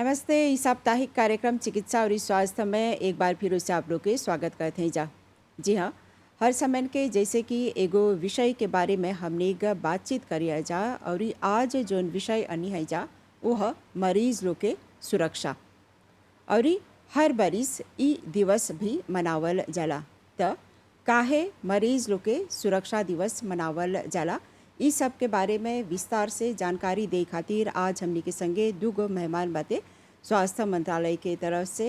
नमस्ते। इस साप्ताहिक कार्यक्रम चिकित्सा और स्वास्थ्य में एक बार फिर से आप लोग के स्वागत करते हैं जा। जी हाँ, हर समय के जैसे कि एगो विषय के बारे में हमने एक बातचीत करिया जा और आज जोन विषय अनी है जा वो है मरीज लोग के सुरक्षा। और हर बरिस ई दिवस भी मनावल जाला। त काहे मरीज लोग के सुरक्षा दिवस मनावल जाला, इस सब के बारे में विस्तार से जानकारी दे खातिर आज हमने के संगे दूगो मेहमान बातें स्वास्थ्य मंत्रालय के तरफ से।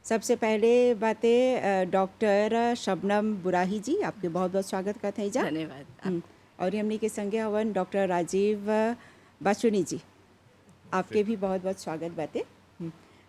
सबसे पहले बातें डॉक्टर शबनम बुराही जी, आपके बहुत बहुत स्वागत करते हैं जा। धन्यवाद और हमने के संगे हवन डॉक्टर राजीव बाचुनी जी, आपके भी बहुत बहुत स्वागत बातें।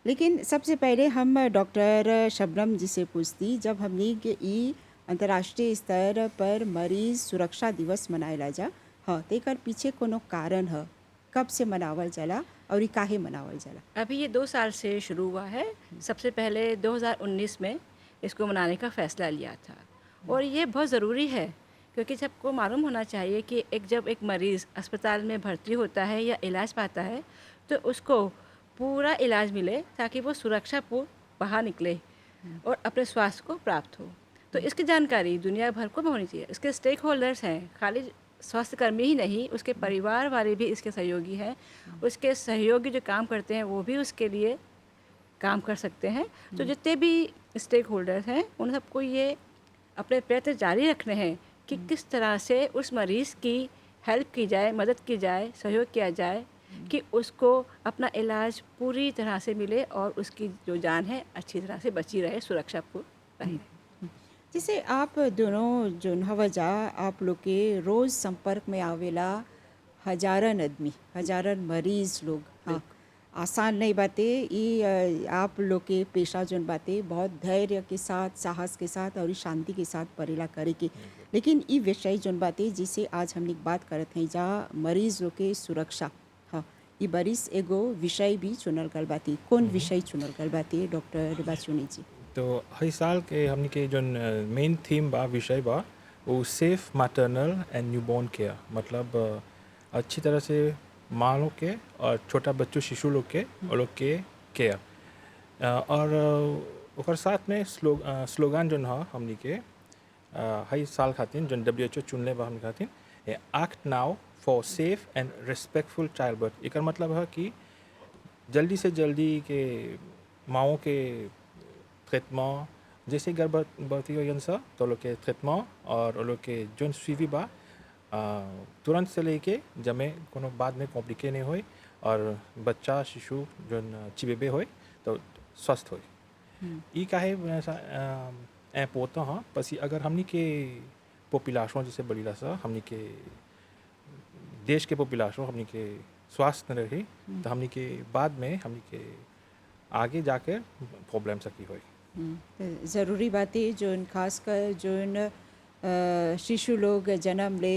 लेकिन सबसे पहले हम डॉक्टर शबनम जी से पूछती, जब हमने के ई अंतर्राष्ट्रीय स्तर पर मरीज सुरक्षा दिवस मनाएला जा, हाँ तेकर पीछे कोनो कारण है, कब से मनावल जाला और काहे मनावल जाला? अभी ये 2 साल से शुरू हुआ है। सबसे पहले 2019 में इसको मनाने का फ़ैसला लिया था और ये बहुत ज़रूरी है क्योंकि सबको मालूम होना चाहिए कि जब एक मरीज़ अस्पताल में भर्ती होता है या इलाज पाता है तो उसको पूरा इलाज मिले ताकि वो सुरक्षापूर्ण बाहर निकले और अपने स्वास्थ्य को प्राप्त हो। तो इसकी जानकारी दुनिया भर को होनी चाहिए। इसके स्टेक होल्डर्स हैं, खाली स्वास्थ्य कर्मी ही नहीं, उसके परिवार वाले भी इसके सहयोगी हैं। उसके सहयोगी जो काम करते हैं वो भी उसके लिए काम कर सकते हैं। तो जितने भी स्टेक होल्डर्स हैं उन सबको ये अपने प्रयत्न जारी रखने हैं कि किस तरह से उस मरीज़ की हेल्प की जाए, मदद की जाए, सहयोग किया जाए कि उसको अपना इलाज पूरी तरह से मिले और उसकी जो जान है अच्छी तरह से बची रहे, सुरक्षापूर्ण रहे। जैसे आप दोनों जोन हवजा आप लोग के रोज़ संपर्क में आवेला हजारन आदमी, हजारन मरीज लोग। हाँ, आसान नहीं बातें ये। आप लोग के पेशा जोन बातें बहुत धैर्य के साथ, साहस के साथ और शांति के साथ परेला करे के। लेकिन ये विषय जोन बातें जिसे आज हमने बात करत हैं जा मरीज लोग के सुरक्षा, हाँ ये बरिस एगो विषय भी चुनल गल बाती। कौन विषय चुनल गल बाती डॉक्टर बाचुनी जी? तो हर साल के हमने के जो मेन थीम बा, विषय बा, वो safe maternal and newborn care, मतलब अच्छी तरह से माँ लोग के और छोटा बच्चों शिशु लोग के और लोग के केयर। और ओकर साथ में स्लोगन जो है हमने के हर साल खातिर जो WHO चुनले बा हमने खातिर, act now for safe and respectful child birth. एक मतलब है कि जल्दी से जल्दी के माओं के ट्रीटमेंट, जैसे गर्भवती हो सा तो लोग के ट्रीटमेंट और लोग के जो सुइवी बा तुरंत से लेके जब कोनो बाद में कॉम्प्लिकेट नहीं होए और बच्चा शिशु जो चिबेबे होए तो स्वस्थ होए। ई काहे ऐ पोता हाँ पसी अगर हमनी के पॉपुलेशन जैसे बड़ीला सा हमनी के देश के पॉपुलेशन हमनी के स्वास्थ्य न रही तो हमनी के बाद में हमनी के आगे जाकर प्रॉब्लम सकी होए। ज़रूरी बातें जोन खासकर जोन शिशु लोग जन्म ले,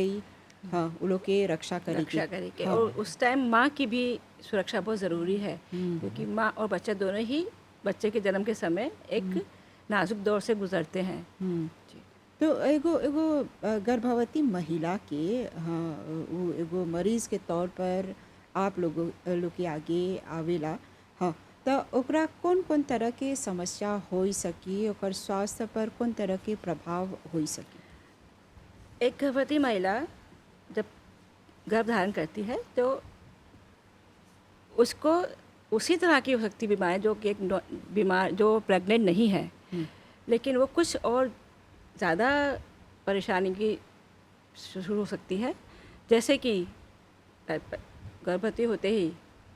हाँ उन लोग के रक्षा करे के। हाँ। और उस टाइम माँ की भी सुरक्षा बहुत ज़रूरी है क्योंकि माँ और बच्चा दोनों ही बच्चे के जन्म के समय एक नाजुक दौर से गुजरते हैं। तो एगो एगो गर्भवती महिला के, हाँ वो एगो मरीज़ के तौर पर आप लोग के आगे आवेला, हाँ तो ओकरा कौन कौन तरह के समस्या हो सकी, ओकर स्वास्थ्य पर कौन तरह के प्रभाव हो सकी? एक गर्भवती महिला जब गर्भ धारण करती है तो उसको उसी तरह की हो सकती बीमारी जो कि एक बीमार जो प्रेग्नेंट नहीं है, लेकिन वो कुछ और ज़्यादा परेशानी की शुरू हो सकती है। जैसे कि गर्भवती होते ही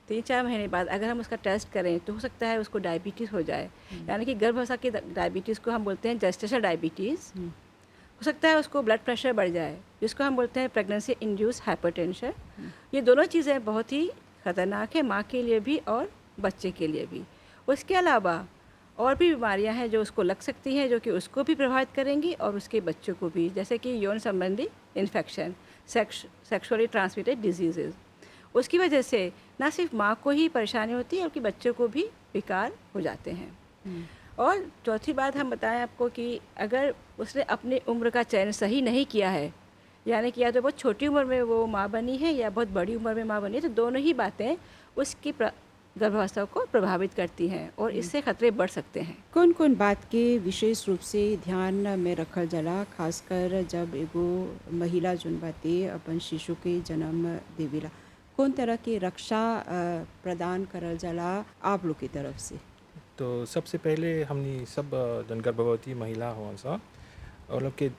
3-4 महीने बाद अगर हम उसका टेस्ट करें तो हो सकता है उसको डायबिटीज़ हो जाए। यानी कि गर्भावस्था की डायबिटीज़ को हम बोलते हैं जेस्टेशनल डायबिटीज़। हो सकता है उसको ब्लड प्रेशर बढ़ जाए जिसको हम बोलते हैं प्रेगनेंसी इंड्यूस हाइपरटेंशन। ये दोनों चीज़ें बहुत ही ख़तरनाक है माँ के लिए भी और बच्चे के लिए भी। उसके अलावा और भी बीमारियां हैं जो उसको लग सकती हैं जो कि उसको भी प्रभावित करेंगी और उसके बच्चों को भी, जैसे कि यौन संबंधी इन्फेक्शन, सेक्सुअली ट्रांसमिटेड डिजीज़। उसकी वजह से ना सिर्फ माँ को ही परेशानी होती है बल्कि बच्चों को भी विकार हो जाते हैं। और चौथी बात हम बताएं आपको कि अगर उसने अपनी उम्र का चयन सही नहीं किया है, यानी कि या तो बहुत छोटी उम्र में वो माँ बनी है या बहुत बड़ी उम्र में माँ बनी है, तो दोनों ही बातें उसकी गर्भावस्था को प्रभावित करती हैं और इससे खतरे बढ़ सकते हैं। कौन कौन बात के विशेष रूप से ध्यान में रखल जाला, खासकर जब एगो महिला जोन बाते अपन शिशु के जन्म देवेला? कौन तरह की रक्षा प्रदान करल जाला आप लोग की तरफ से? तो सबसे पहले हमनी सब जन गर्भवती महिला हों सा और लोग के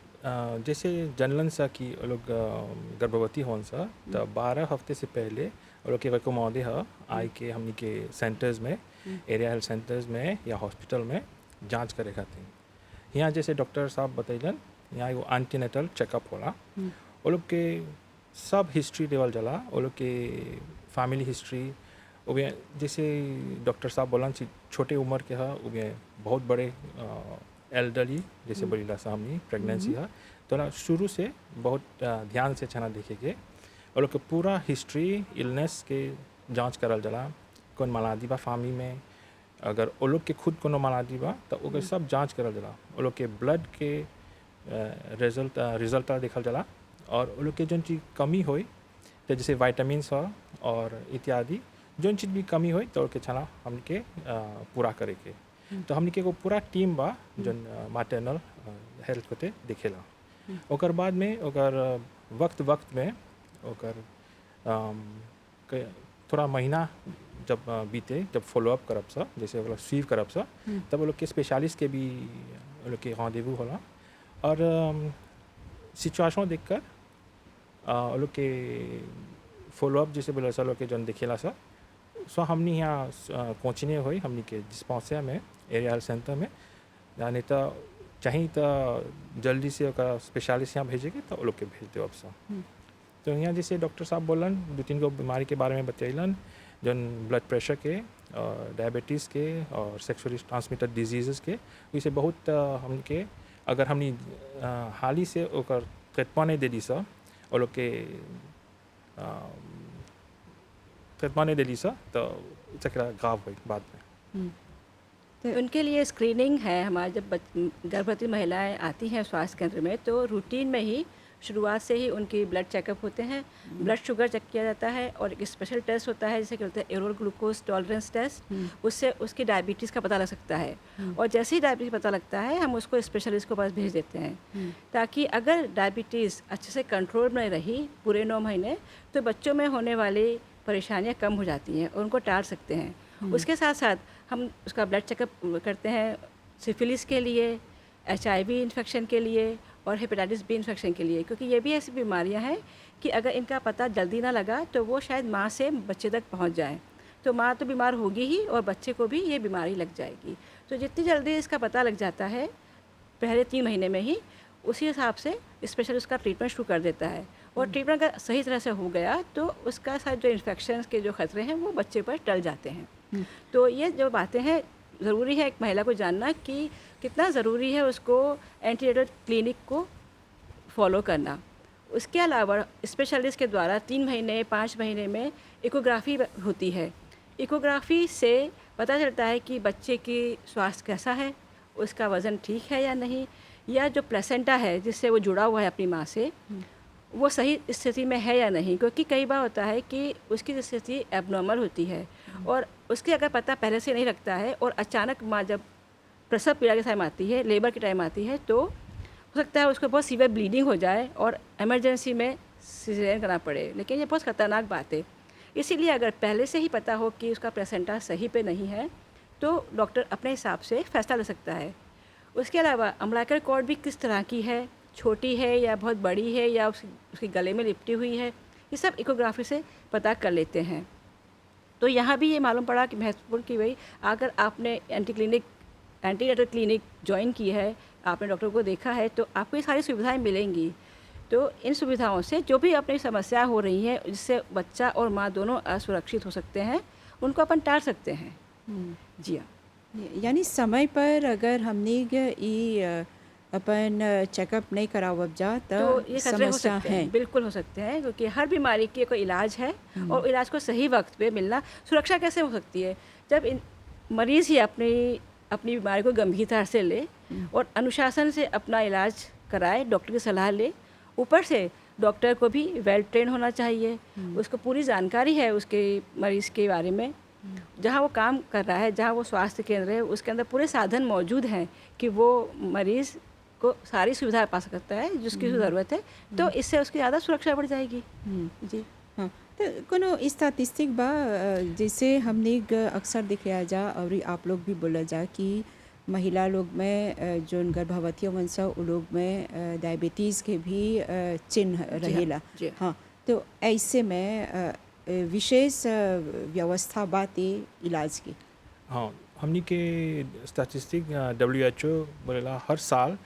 जैसे जनलन सा कि वो लोग गर्भवती हों सा तो 12 हफ्ते से पहले वो लोग के रिकमेंड है आई के हमनी के सेंटर्स में, एरिया हेल्थ सेंटर्स में या हॉस्पिटल में जांच करे खातिर। यहाँ जैसे डॉक्टर साहब बतैलन यहाँ एगो एंटीनेटल चेकअप होला। वो लोग के सब हिस्ट्री देवल जाला, वो लोग के फैमिली हिस्ट्री वो भी जैसे डॉक्टर साहब बोलन छोटे उम्र के है वो भी बहुत बड़े एल्डरली जैसे बोलीला सा हमनी प्रेगनेंसी है तो ना शुरू से बहुत ध्यान से छना देखेंगे और लोग के पूरा हिस्ट्री इलनेस के जांच करल जाला। कौन मालादी बा फैमिली में, अगर वो लोग के खुद कोनो मालादी बा तो ओकर सब जांच करल जाला। वो लोग के ब्लड के रिजल्ट देखल जाला और वो लोग के जौन चीज़ कमी होई तो जैसे वाइटामिन्स हो और इत्यादि जौन चीज़ भी कमी होई तो के छना हमके पूरा करे के। तो हमने के एगो पूरा टीम बा जौन मैटरनल हेल्थ होते देखेला। ओकर बाद में ओकर वक्त में ओकर थोड़ा महीना जब बीते जब फॉलोअप करब सा जैसे वो लोग स्वीव करब सा तब वो लोग के स्पेशलिस्ट के भी वो लोग के rendezvous होला और सिचुएशन देखकर वो लोग के फॉलोअप जैसे बोला सा लोग के जौन देखेला सा सो हमने यहाँ पहुँचने हुई हमने के डिस्पेंसरी में एरिया हेल्थ सेंटर में नहीं तो चाहिए तो जल्दी से स्पेशलिस्ट यहाँ भेजेंगे तो वो लोग के भेज दो अब सा। तो यहाँ जैसे डॉक्टर साहब बोलन 2-3 गो बीमारी के बारे में बतैलन जौन ब्लड प्रेशर के और डायबिटीज़ के और सेक्सुअली ट्रांसमिटेड डिजीज़ के वैसे बहुत हमके अगर हमने हाल ही से ओकर ट्रीटमेंट नहीं दे दी सा वो लोग के ट्रीटमेंट नहीं दे दी सा तो चक्रा गाँव हुई बाद में। उनके लिए स्क्रीनिंग है। हमारे जब गर्भवती महिलाएं आती हैं स्वास्थ्य केंद्र में तो रूटीन में ही शुरुआत से ही उनकी ब्लड चेकअप होते हैं, ब्लड शुगर चेक किया जाता है और एक स्पेशल टेस्ट होता है जिसे कहते हैं एरोल ग्लूकोज टॉलरेंस टेस्ट। उससे उसकी डायबिटीज़ का पता लग सकता है और जैसे ही डायबिटीज़ पता लगता है हम उसको स्पेशलिस्ट के पास भेज देते हैं ताकि अगर डायबिटीज़ अच्छे से कंट्रोल में रही पूरे 9 महीने तो बच्चों में होने वाली परेशानियाँ कम हो जाती हैं और उनको टाल सकते हैं। उसके साथ साथ हम उसका ब्लड चेकअप करते हैं सिफिलिस के लिए, HIV इन्फेक्शन के लिए और हेपेटाइटिस बी इन्फेक्शन के लिए, क्योंकि ये भी ऐसी बीमारियां हैं कि अगर इनका पता जल्दी ना लगा तो वो शायद माँ से बच्चे तक पहुंच जाए। तो माँ तो बीमार होगी ही और बच्चे को भी ये बीमारी लग जाएगी। तो जितनी जल्दी इसका पता लग जाता है पहले 3 महीने में ही उसी हिसाब से स्पेशल उसका ट्रीटमेंट शुरू कर देता है और ट्रीटमेंट अगर सही तरह से हो गया तो उसका साथ जो इन्फेक्शन के जो खतरे हैं वो बच्चे पर टल जाते हैं। तो ये जो बातें हैं ज़रूरी है एक महिला को जानना कि कितना ज़रूरी है उसको एंटीनेटल क्लिनिक को फॉलो करना। उसके अलावा स्पेशलिस्ट के द्वारा 3 महीने 5 महीने में इकोग्राफी होती है। इकोग्राफी से पता चलता है कि बच्चे की स्वास्थ्य कैसा है, उसका वज़न ठीक है या नहीं, या जो प्लेसेंटा है जिससे वो जुड़ा हुआ है अपनी माँ से वो सही स्थिति में है या नहीं। क्योंकि कई बार होता है कि उसकी स्थिति एबनॉर्मल होती है और उसके अगर पता पहले से नहीं लगता है और अचानक माँ जब प्रसव पीड़ा के टाइम आती है, लेबर के टाइम आती है, तो हो सकता है उसको बहुत सीवियर ब्लीडिंग हो जाए और इमरजेंसी में सिजेरियन करना पड़े। लेकिन ये बहुत ख़तरनाक बात है। इसीलिए अगर पहले से ही पता हो कि उसका प्लेसेंटा सही पे नहीं है तो डॉक्टर अपने हिसाब से फैसला ले सकता है। उसके अलावा अम्बिलिकल कॉर्ड भी किस तरह की है, छोटी है या बहुत बड़ी है या उसके गले में लिपटी हुई है, ये सब इकोग्राफी से पता कर लेते हैं। तो यहाँ भी ये मालूम पड़ा कि महत्वपूर्ण कि भाई अगर आपने एंटीनेटल क्लिनिक ज्वाइन की है, आपने डॉक्टर को देखा है, तो आपको ये सारी सुविधाएं मिलेंगी। तो इन सुविधाओं से जो भी अपनी समस्या हो रही है जिससे बच्चा और माँ दोनों असुरक्षित हो सकते हैं उनको अपन टाल सकते हैं। जी हाँ, यानी समय पर अगर हमने अपन चेकअप नहीं करावब जा तो ये खतरे हो सकते हैं, बिल्कुल हो सकते हैं, क्योंकि हर बीमारी की कोई इलाज है और इलाज को सही वक्त पे मिलना। सुरक्षा कैसे हो सकती है जब मरीज़ ही अपनी बीमारी को गंभीरता से ले और अनुशासन से अपना इलाज कराए, डॉक्टर की सलाह ले। ऊपर से डॉक्टर को भी वेल ट्रेन होना चाहिए, उसको पूरी जानकारी है उसके मरीज़ के बारे में जहाँ वो काम कर रहा है, जहाँ वो स्वास्थ्य केंद्र है, उसके अंदर पूरे साधन मौजूद हैं कि वो मरीज़ को सारी सुविधा पा सकता है जिसकी ज़रूरत है, तो इससे उसकी ज़्यादा सुरक्षा बढ़ जाएगी। जी। हाँ, तो कोनो स्टैटिस्टिक बा जैसे हमने अक्सर दिखाया जा और आप लोग भी बोला जा कि महिला लोग में जोन गर्भवती मन सा उ लोग में डायबिटीज़ के भी चिन्ह जी हाँ, रहेला। जी हाँ। हाँ, तो ऐसे में विशेष व्यवस्था बाते इलाज की। हाँ, हमनी के स्टैटिस्टिक WHO बोलेला हर साल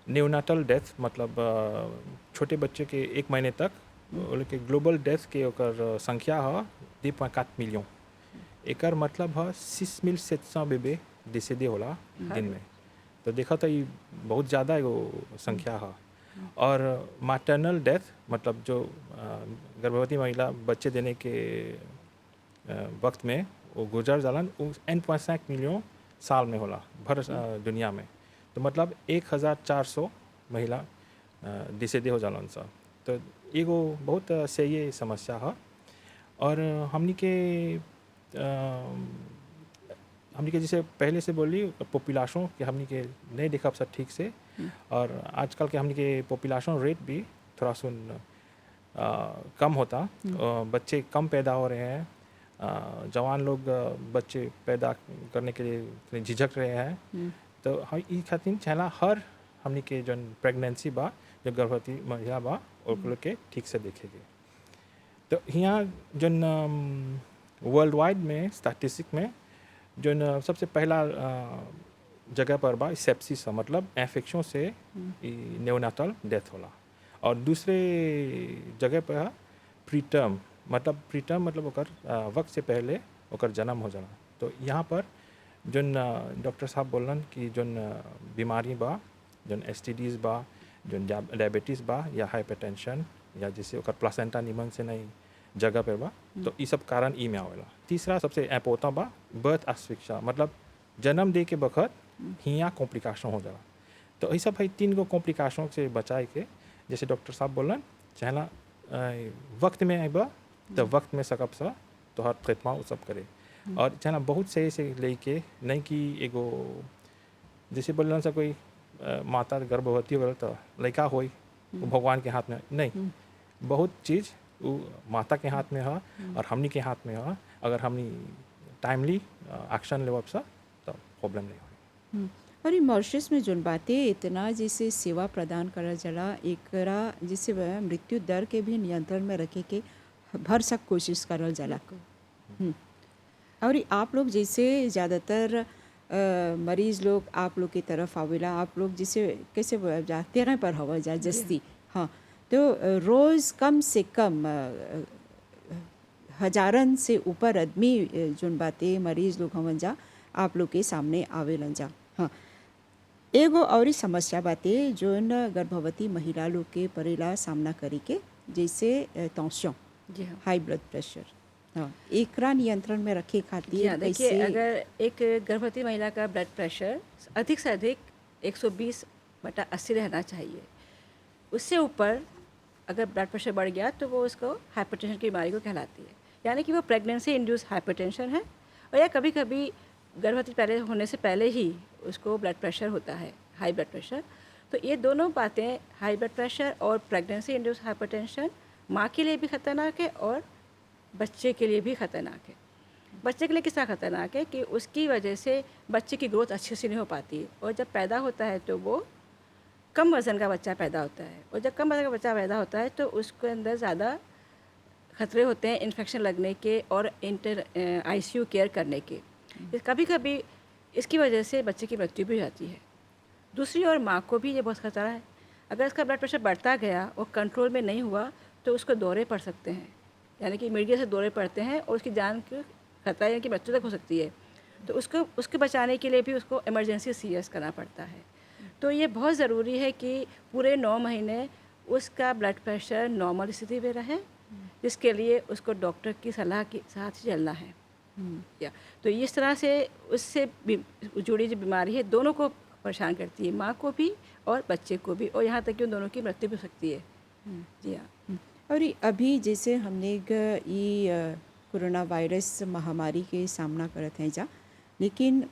न्यूनाटल डेथ मतलब छोटे बच्चे के 1 महीने तक वो लोग के ग्लोबल डेथ के ओकर संख्या है 2.4 मिलियन। एकर मतलब है 6,700 बेबे डिसेडे होला दिन में। तो देखा तो ये बहुत ज़्यादा एगो संख्या है। और मैटरनल डेथ मतलब जो गर्भवती महिला बच्चे देने के वक्त में वो गुजर जालन 1.5 मिलियन साल में होला भर दुनिया में। तो मतलब 1,400 महिला डिसेडे हो जालन सा। तो एगो बहुत सही समस्या है। और हमनी के जैसे पहले से बोली पॉपुलेशन कि हमनी के नहीं देखा सब ठीक से। और आजकल के हमनी के पॉपुलेशन रेट भी थोड़ा सुन कम होता। बच्चे कम पैदा हो रहे हैं। जवान लोग बच्चे पैदा करने के लिए झिझक रहे हैं। तो हम ई खातिर चाहला हर हमनी के जो प्रेगनेंसी बा जो गर्भवती महिला बा और लोग के ठीक से देखेंगे। तो यहाँ जो वर्ल्ड वाइड में स्टैटिस्टिक में जो सबसे पहला जगह पर बा सेप्सिस मतलब इन्फेक्शन से नेओनाटल डेथ होला। और दूसरे जगह पर है प्रीटर्म मतलब ओकर वक्त से पहले ओकर जन्म हो जाला। तो यहाँ पर जोन डॉक्टर साहब बोलन कि जोन बीमारी बा जोन STDs बा जोन डायबिटीज़ बा या हाइपरटेंशन या जैसे ओकर प्लासेंटा निमन से नहीं जगह पर बा तो ये सब कारण ई में आवेला। तीसरा सबसे इम्पोर्टेंट बा बर्थ अस्फिक्सिया मतलब जन्म दे के बखत हियाँ कॉम्प्लिकेशन हो जाला। तो ये सब है 3 गो कॉम्प्लिकेशन से बचाए के जैसे डॉक्टर साहब बोलन चाहला वक्त में आइबा तो वक्त में सकब सा तो हर ट्रीटमेंट वो सब करे। और चाहला बहुत सही से लेके नहीं कि एगो जैसे बोलन सा कोई माता गर्भवती हो तो लड़का होई वो भगवान के हाथ में नहीं। बहुत चीज़ वो माता के हाथ में है और हमनी के हाथ में है। अगर हमनी टाइमली एक्शन लेवब सा तो प्रॉब्लम नहीं हो। और ये मॉरिशस में जोन बातें इतना जैसे सेवा प्रदान करा जाला एकरा जैसे मृत्यु दर के भी नियंत्रण में रखे के भर सक कोशिश करल जाला। और आप लोग जैसे ज़्यादातर मरीज़ लोग आप लोग की तरफ आवेला आप लोग जैसे कैसे जाते हैं पर हवा जा जस्ती। हाँ, तो रोज़ कम से कम हजारन से ऊपर आदमी जोन बातें मरीज़ लोग हवन जा आप लोग के सामने आवेलन जा। हाँ, एगो और समस्या बातें जोन गर्भवती महिला लोग के परेला सामना करे के जैसे टेंशन जी हाँ। High blood pressure. हाँ, एकरा नियंत्रण में रखे जी खातिर हाँ, देखिए कैसे अगर एक गर्भवती महिला का ब्लड प्रेशर अधिक से अधिक 120/80 रहना चाहिए। उससे ऊपर अगर ब्लड प्रेशर बढ़ गया तो वो उसको हाइपरटेंशन की बीमारी को कहलाती है। यानी कि वो प्रेगनेंसी इंड्यूस हाइपरटेंशन है। और या कभी कभी गर्भवती पहले होने से पहले ही उसको ब्लड प्रेशर होता है, हाई ब्लड प्रेशर। तो ये दोनों बातें हाई ब्लड प्रेशर और प्रेगनेंसी इंड्यूस हाइपरटेंशन माँ के लिए भी खतरनाक है और बच्चे के लिए भी खतरनाक है। बच्चे के लिए किस तरह खतरनाक है कि उसकी वजह से बच्चे की ग्रोथ अच्छे से नहीं हो पाती है। और जब पैदा होता है तो वो कम वज़न का बच्चा पैदा होता है। और जब कम वज़न का बच्चा पैदा होता है तो उसके अंदर ज़्यादा खतरे होते हैं इन्फेक्शन लगने के और ICU केयर करने के। कभी कभी इसकी वजह से बच्चे की मृत्यु भी हो जाती है। दूसरी ओर माँ को भी ये बहुत खतरा है। अगर इसका ब्लड प्रेशर बढ़ता गया और कंट्रोल में नहीं हुआ तो उसको दौरे पड़ सकते हैं। यानी कि मीडिया से दौरे पड़ते हैं और उसकी जान की खतरा यानी कि मृत्यु तक हो सकती है। तो उसके बचाने के लिए भी उसको इमरजेंसी CS करना पड़ता है। तो ये बहुत ज़रूरी है कि पूरे 9 महीने उसका ब्लड प्रेशर नॉर्मल स्थिति में रहे, जिसके लिए उसको डॉक्टर की सलाह के साथ चलना है। या तो इस तरह से उससे जुड़ी जो बीमारी है दोनों को परेशान करती है, माँ को भी और बच्चे को भी, और यहाँ तक कि उन दोनों की मृत्यु भी हो सकती है। जी हाँ। और अभी जैसे हमने ये कोरोना वायरस महामारी के सामना करत हैं जा, लेकिन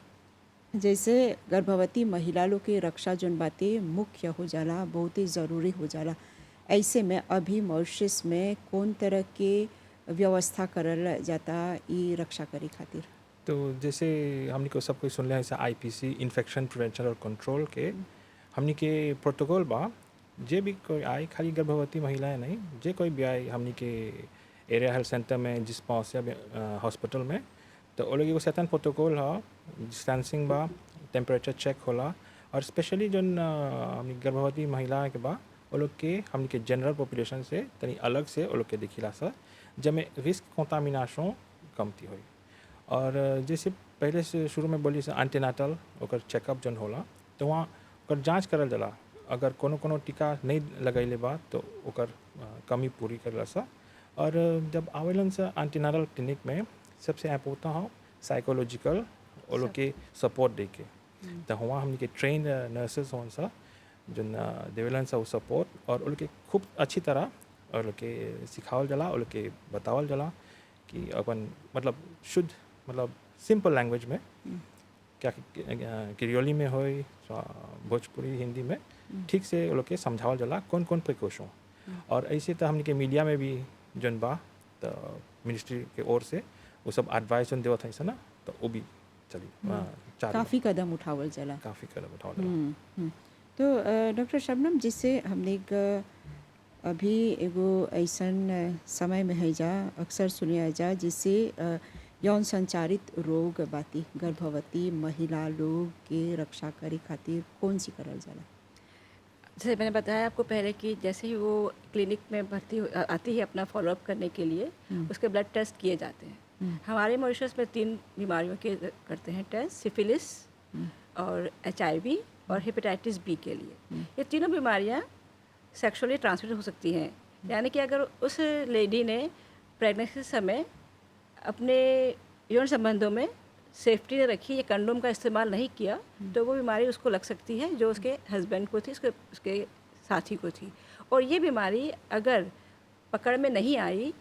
जैसे गर्भवती महिला लोग के रक्षा जोन बातें मुख्य हो जाला, बहुत ही ज़रूरी हो जाला। ऐसे में अभी मॉरिशस में कौन तरह के व्यवस्था करल जाता ई रक्षा करे खातिर? तो जैसे हमने को सब कोई सुन लिया ऐसा आईपीसी इन्फेक्शन प्रिवेंशन और कंट्रोल के हमने के प्रोटोकॉल बा। जे भी कोई आए, खाली गर्भवती महिलाएं नहीं, जे कोई भी आए हमने के एरिया हेल्थ सेंटर में जिस या हॉस्पिटल में, तो वो लोग एगो सैतन प्रोटोकॉल है, डिस्टेंसिंग बा, टेम्परेचर चेक होला। और स्पेशली जो हमने गर्भवती महिला के बा वो लोग के हमने के जनरल पॉपुलेशन से तनी अलग से वो लोग के दिखिला सा, जब रिस्क कंटामिनेशन कमती हुई। और जैसे पहले से शुरू में बोली से एंटीनाटल ओकर चेकअप जन होला, तो वहाँ ओकर जांच करल जाला। अगर कोनो टीका नहीं लगैले बा तो ओकर कमी पूरी करला सा। और जब आवेलन से एंटीनाटल क्लिनिक में सबसे इम्पोर्टेंट हो साइकोलॉजिकल वो लोग के सपोर्ट दे के, तो वहाँ हमने के ट्रेन नर्सेस हों सा जो देवेलन सा वो सपोर्ट, और वो लोग के खूब अच्छी तरह और लोग के सिखावल जाला, वो लोग के बतावल जाला कि अपन मतलब शुद्ध मतलब सिंपल लैंग्वेज में क्या क्रियोली में हो, भोजपुरी हिंदी में ठीक से वो लोग के समझावल जाला कौन कौन प्रिकॉशन। और ऐसे तो हमने के मीडिया में भी जन बा, तो मिनिस्ट्री के ओर से वो सब एडवाइस देवत है ना, तो वो भी चली काफ़ी कदम उठावल जाला। काफ़ी कदम उठावल जाला। तो डॉक्टर शबनम, जिससे हमने अभी एगो ऐसन समय में है जा, अक्सर सुनिया जा, जिससे यौन संचारित रोग बाती गर्भवती महिला लोग के रक्षा करे खातिर कौन सी करल जाला? जैसे मैंने बताया आपको पहले कि जैसे ही वो क्लिनिक में आती है अपना फॉलोअप करने के लिए, उसके ब्लड टेस्ट किए जाते हैं। हमारे मॉरिशस में 3 बीमारियों के करते हैं टेस्ट, सिफिलिस और HIV और हेपेटाइटिस बी के लिए। ये तीनों बीमारियां सेक्सुअली ट्रांसमिटेड हो सकती हैं। यानी कि अगर उस लेडी ने प्रेगनेंसी समय अपने यौन संबंधों में सेफ्टी ने रखी या कंडोम का इस्तेमाल नहीं किया, तो वो बीमारी उसको लग सकती है जो उसके हस्बैंड को थी, उसके साथी को थी। और ये बीमारी अगर पकड़ में नहीं आई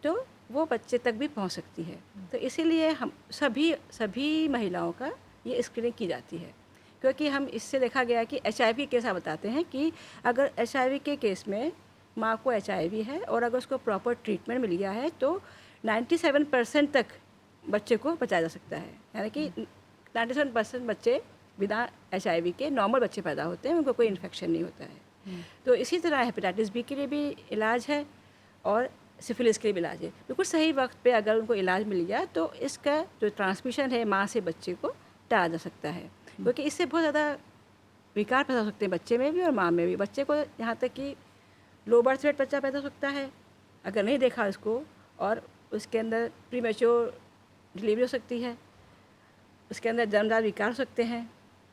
तो वो बच्चे तक भी पहुंच सकती है। तो इसीलिए हम सभी महिलाओं का ये स्क्रीनिंग की जाती है, क्योंकि हम इससे देखा गया कि HIV केस आप बताते हैं कि अगर HIV के केस में माँ को HIV है और अगर उसको प्रॉपर ट्रीटमेंट मिल गया है तो 97% तक बच्चे को बचाया जा सकता है। यानी कि 97% बच्चे बिना HIV के नॉर्मल बच्चे पैदा होते हैं, उनको कोई इन्फेक्शन नहीं होता है। तो इसी तरह हेपेटाइटिस बी के लिए भी इलाज है और सिफिलिस के लिए भी इलाज है। बिल्कुल सही वक्त पे अगर उनको इलाज मिल गया तो इसका जो ट्रांसमिशन है माँ से बच्चे को टाला जा सकता है, क्योंकि इससे बहुत ज़्यादा विकार पैदा हो सकते हैं बच्चे में भी और माँ में भी। बच्चे को यहाँ तक कि लो बर्थ वेट बच्चा पैदा हो सकता है अगर नहीं देखा उसको, और उसके अंदर प्रीमेच्योर डिलीवरी हो सकती है, उसके अंदर जन्मजात विकार हो सकते हैं,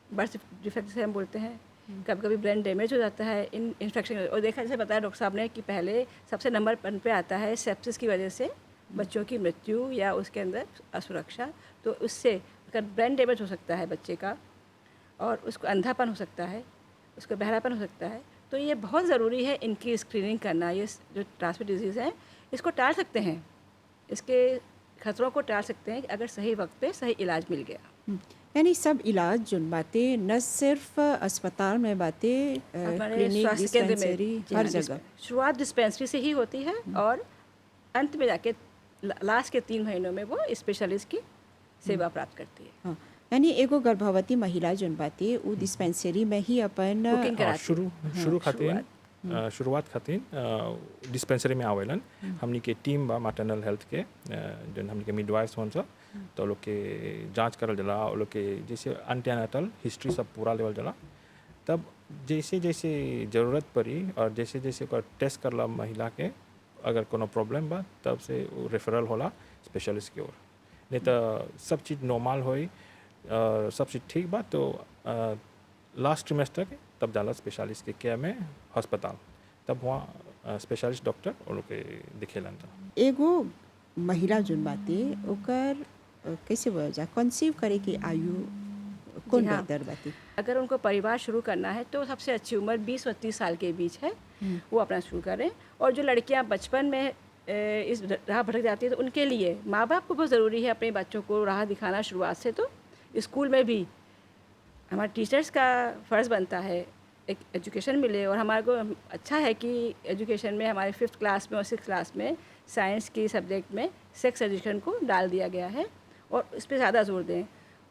बर्थ डिफेक्ट से हम बोलते हैं। कभी कभी ब्रेन डैमेज हो जाता है इन इन्फेक्शन। और देखा जैसे बताया डॉक्टर साहब ने कि पहले सबसे नंबर 1 पे आता है सेप्सिस की वजह से बच्चों की मृत्यु या उसके अंदर असुरक्षा। तो उससे अगर ब्रेन डैमेज हो सकता है बच्चे का और उसको अंधापन हो सकता है, उसको बहरापन हो सकता है। तो ये बहुत ज़रूरी है इनकी स्क्रीनिंग करना। ये जो ट्रांसमिट डिजीज़ है इसको टाल सकते हैं, इसके खतरों को टाल सकते हैं अगर सही वक्त पे सही इलाज मिल गया। यानी सब इलाज जोन बातें न सिर्फ अस्पताल में बातें, हमारे क्लिनिक, स्वास्थ्य केंद्र डिस्पेंसरी, में जी हर हाँ, जगह। शुरुआत डिस्पेंसरी से ही होती है और अंत में जाके लास्ट के 3 महीनों में वो स्पेशलिस्ट की सेवा प्राप्त करती है। हाँ, यानी एगो गर्भवती महिला जोन बातें वो डिस्पेंसरी में ही अपन बुकिंग कराती है। शुरुआत खातिर डिस्पेंसरी में आवेलन हमनी के टीम बा मैटरनल हेल्थ के, जो हमनी के मिडवाइफ्स हों सा, तो लोग के जांच करल जाला, वो लोग के जैसे एंटीनाटल हिस्ट्री सब पूरा लेवल जाला। तब जैसे जैसे ज़रूरत पड़ी और जैसे जैसे टेस्ट करला महिला के, अगर कोनो प्रॉब्लम बा तब से रेफरल होला स्पेशलिस्ट की ओर। नहीं तो सब चीज़ नॉर्मल होई, सब चीज़ ठीक बा तो लास्ट ट्रिमेस्टर के तब जाला स्पेशलिस्ट के केयर में अस्पताल, तब वहाँ स्पेशलिस्ट डॉक्टर वो लोग के दिखेलन। एगो महिला जोन बातें ओकर कैसे बोला जा, कंसीव करे की आयु कौन हाँ। बेहतर बातें? अगर उनको परिवार शुरू करना है तो सबसे अच्छी उम्र 20 और 30 साल के बीच है, वो अपना शुरू करें। और जो लड़कियां बचपन में इस राह भटक जाती है, तो उनके लिए माँ बाप को बहुत ज़रूरी है अपने बच्चों को राह दिखाना शुरुआत से। तो स्कूल में भी हमारे टीचर्स का फ़र्ज़ बनता है एक एजुकेशन मिले, और हमारे को अच्छा है कि एजुकेशन में हमारे 5th क्लास में और 6th क्लास में साइंस की सब्जेक्ट में सेक्स एजुकेशन को डाल दिया गया है और इस पे ज़्यादा जोर दें।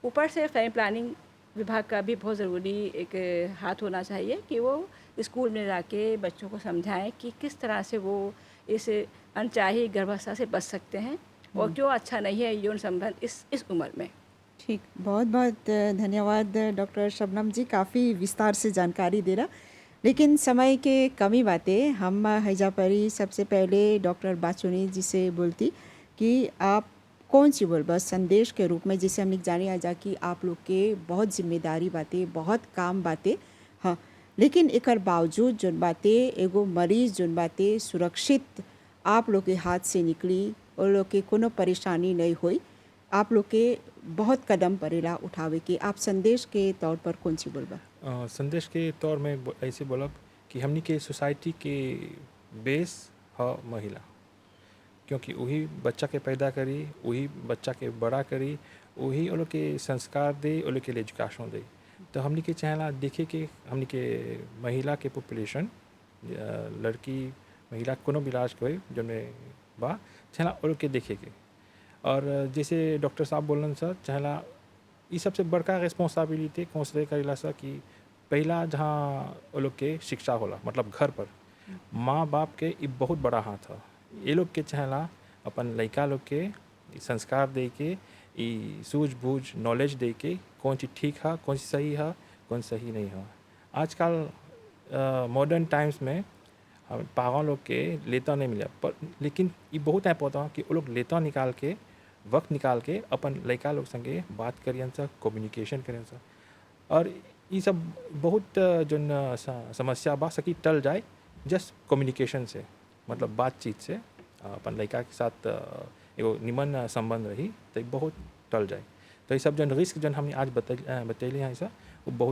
ऊपर से फैमिली प्लानिंग विभाग का भी बहुत ज़रूरी एक हाथ होना चाहिए कि वो स्कूल में जाके बच्चों को समझाएं कि किस तरह से वो इस अनचाही गर्भावस्था से बच सकते हैं और क्यों अच्छा नहीं है यौन संबंध इस उम्र में। ठीक, बहुत बहुत धन्यवाद डॉक्टर शबनम जी, काफ़ी विस्तार से जानकारी दे रहा। लेकिन समय के कमी बातें हम हैजा परी सबसे पहले डॉक्टर बाचुनी जी से बोलती कि आप कौन सी बोल बस संदेश के रूप में, जिसे हमने जाने आ जा कि आप लोग के बहुत जिम्मेदारी बातें, बहुत काम बातें, हाँ, लेकिन एकर बावजूद जोन बातें एगो मरीज जोन बातें सुरक्षित आप लोग के हाथ से निकली और लोग के कोनो परेशानी नहीं हुई, आप लोग के बहुत कदम पड़ेला उठावे के, आप संदेश के तौर पर कौन सी बोलबा? संदेश के तौर में ऐसे बोलब कि हमनी के सोसाइटी के बेस है महिला, क्योंकि वही बच्चा के पैदा करी, वही बच्चा के बड़ा करी, वही वो लोग के संस्कार दे, वो लोग के लिए एजुकेशन दे। तो हमनी के चाहेला देखे कि हमनी के महिला के पॉपुलेशन, लड़की महिला कोनो भी इलाज के जौन बा चाहेला वो लोग के देखे के। और जैसे डॉक्टर साहब बोलन सर, चाहेला ये सबसे बड़का रिस्पॉन्सिबिलिटी कंसिडर करेला सर कि पहला जहाँ वो लोग के शिक्षा होला, मतलब घर पर माँ बाप के ये बहुत बड़ा हाथ है। ये लोग के चाहेला अपन लड़का लोग के संस्कार दे के, ये सूझबूझ नॉलेज दे के कौन चीज़ ठीक है, कौन सी सही है, कौन सही नहीं है। आजकल मॉडर्न टाइम्स में पागल लोग के लेता नहीं मिला, पर लेकिन ये बहुत इम्पोर्टेंट कि वो लोग लेता निकाल के, वक्त निकाल के अपन लड़का लोग संगे बात करियन सा, कम्युनिकेशन करियन सा। और ये सब बहुत जो समस्या बा सकी टल जाए जस्ट कम्युनिकेशन से, मतलब बातचीत से अपन लड़का के साथ एगो निमन संबंध रही तो बहुत टल जाए। तो ये सब जो रिस्क जो हमने आज बतैले हैं, वो बहुत